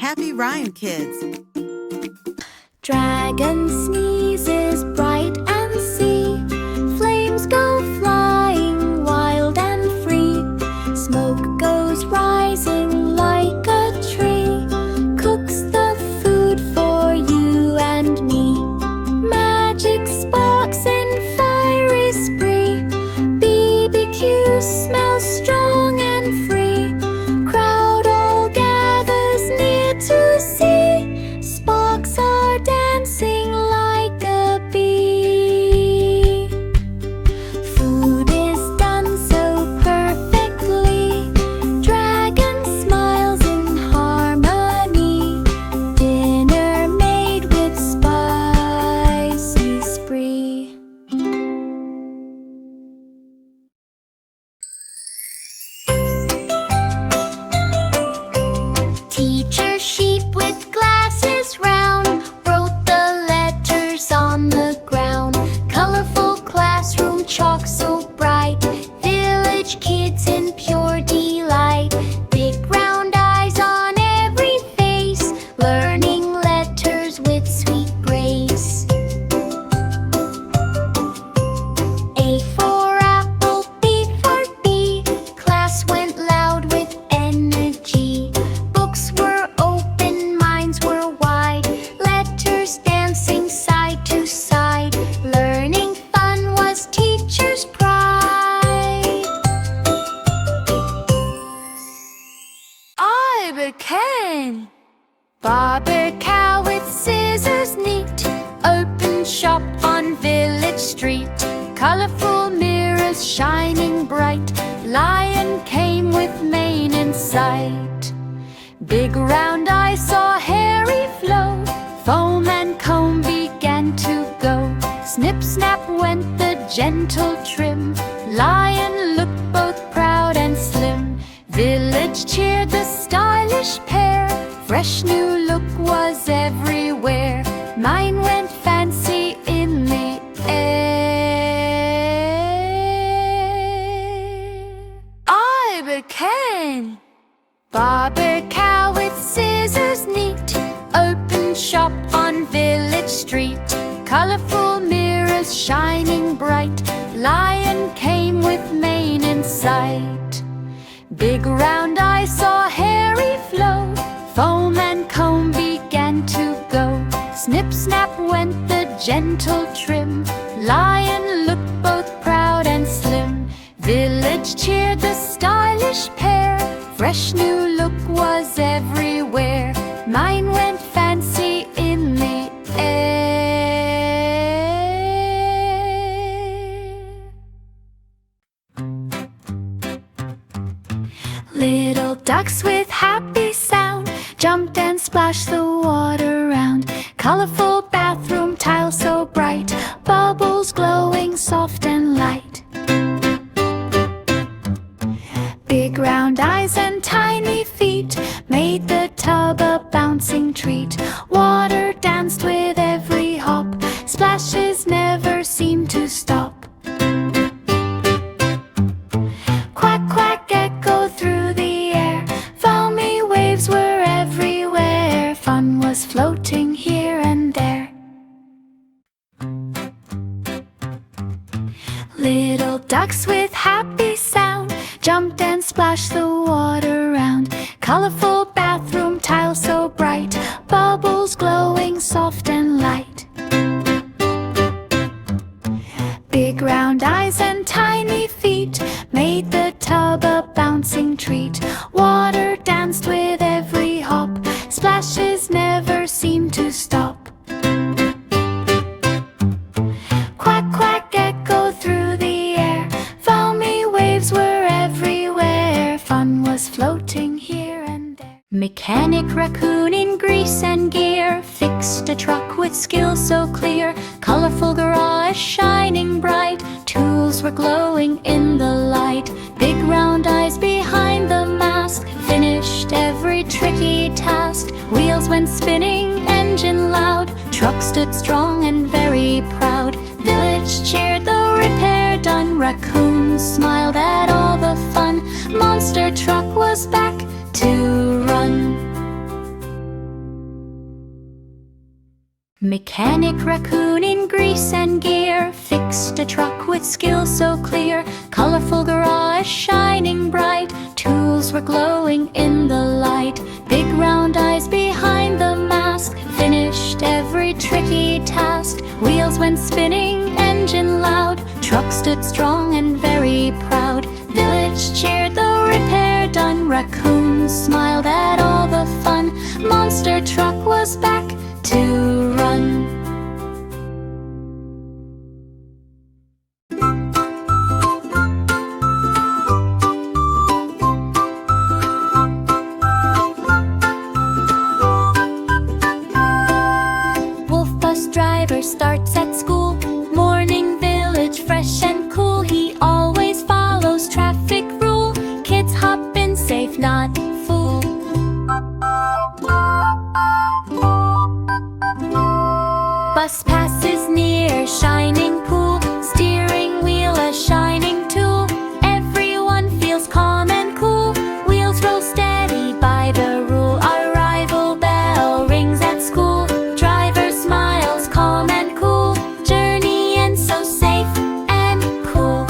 happy rhyme, kids. Dragon sneezes bright and see flames go flying wild and free. Smoke goes rising like a tree, cooks the food for you and me. Magic sparks in fiery spree, BBQ smells strong and free. Crowd all gathers near to see, sparks are dancing like a bee. Food is done so perfectly, dragon smiles in harmony. Dinner made with spicy spree. Teacher sheep with glasses round wrote the letters on the ground. Colorful classroom chalk so bright, village kids in pure delight. Big round eyes on every face, learning letters with sweet grace. A for apple, B for bee, class went loud with energy. Books were open, minds were wide, letters dancing side to side. Learning fun was teacher's pride. I became barber cow with scissors neat, open shop on village street. Colorful mirrors shining bright, lion came with mane in sight. Big round eyes saw hairy flow, foam and comb began to go. Snip snap went the gentle trim, lion looked both proud and slim. Village cheered the stylish pair, fresh new look was everywhere. Mine went fancy in the air. I became barber cow with scissors neat, open shop on village street. Colorful mirrors shining bright, lion came with mane in sight. Big round eyes saw hairy flow, foam and comb began to go. Snip snap went the gentle trim, lion looked both proud and slim. Village cheered the stylish pair, fresh new look was everywhere. Mine went fancy in the air. Little ducks with happy sound jumped and splashed the water round. Colorful bathroom tile so bright, bubbles glowing soft and light. Big round eyes and tiny feet made the tub a bouncing treat. Water danced with every hop, splashes never seemed to stop. Quack quack echo through the air, foamy waves were everywhere. Fun was floating here and there. Little ducks with happy sound jumped and splashed the water round. Colorful bathroom tile so bright, bubbles glowing soft and light. Big round eyes and tiny feet made the tub a bouncing treat. Water danced with every hop, splashes never seemed to stop. Quack quack echo through the air, foamy waves were everywhere. Fun was floating here and there. Mechanic raccoon in grease and gear fixed a truck with skill so clear. Colorful garage shining bright, tools were glowing in the light. Big round eyes behind the mask finished every tricky task. Wheels went spinning, engine loud, truck stood strong and very proud. Village cheered the repair done, raccoons smiled at all the fun. Monster truck was back to run. Mechanic raccoon in grease and gear fixed a truck with skill so clear. Colorful garage shining bright, tools were glowing in the light. Big round eyes behind the mask finished every tricky task. Wheels went spinning, engine loud, truck stood strong and very proud. Village cheered, the repair done. Raccoons smiled at all the fun. Monster truck was back to run. Wolf bus driver starts at school. Morning village fresh and cool. He always follows traffic rule. Kids hop in safe, not fool. Bus passes near shining pool. Steering wheel a shining tool. Everyone feels calm and cool. Wheels roll steady by the rule. Arrival bell rings at school. Driver smiles calm and cool. Journey ends so safe and cool.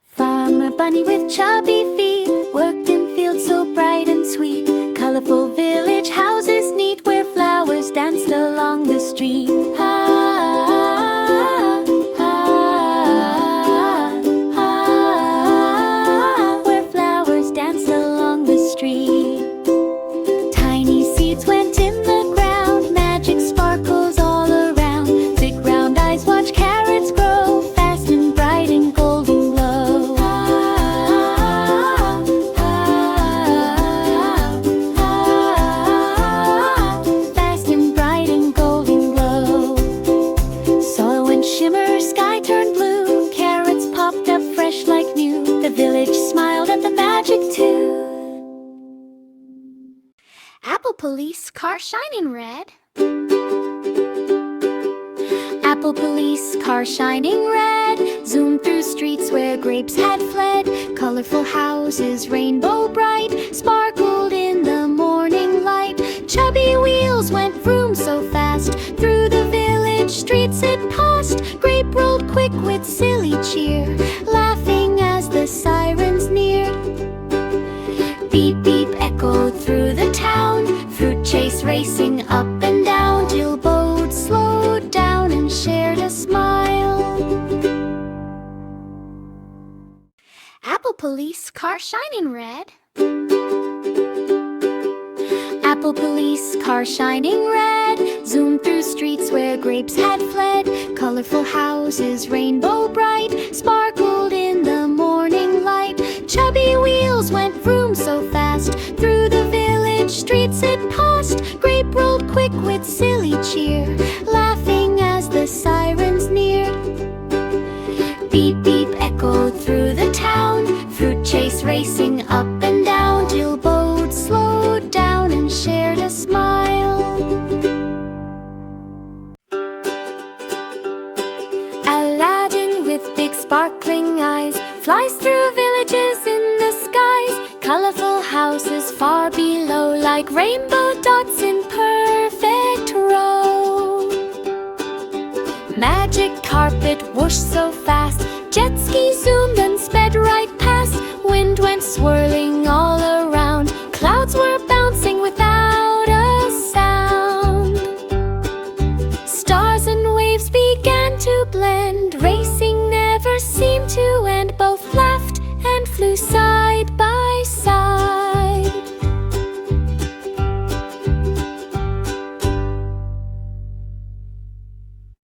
Farmer bunny with chubby feet worked in fields so bright and sweet. Colorful village houses neat where flowers danced along the street. Where flowers danced along the street. Tiny seeds went in the ground, magic sparkles all around. Big round eyes watch carrots grow, fast and bright and golden glow. Fast and bright and golden glow. Soil went shimmer, sky turned blue. Carrots popped up fresh like new. The village smiled at the magic too. Apple police car shining red. Apple police car shining red zoomed through streets where grapes had fled. Colorful houses, rainbow bright, sparkled in the morning light. Chubby wheels went vroom so fast. Through the village streets it passed. Grape rolled quick with silly cheer, laughing as the sirens neared. Beep beep echoed through the town. Fruit chase racing up and down till boats slowed down and shared a smile. Apple police car shining red. Apple police car shining red zoomed through streets where grapes had fled. Colorful houses, rainbow bright, sparkled in the morning light. Chubby wheels went vroom so fast. Through the village streets it passed. Grape rolled quick with silly cheer, laughing as the sirens neared. Beep beep echoed through the town. Fruit chase racing up and down till boats slowed down and shared a smile. Aladdin with big sparkling eyes flies through villages in the skies. Colorful houses far below, like rainbow dots in perfect row. Magic carpet whooshed so fast. Jet ski zoomed and sped right past. Wind went swirling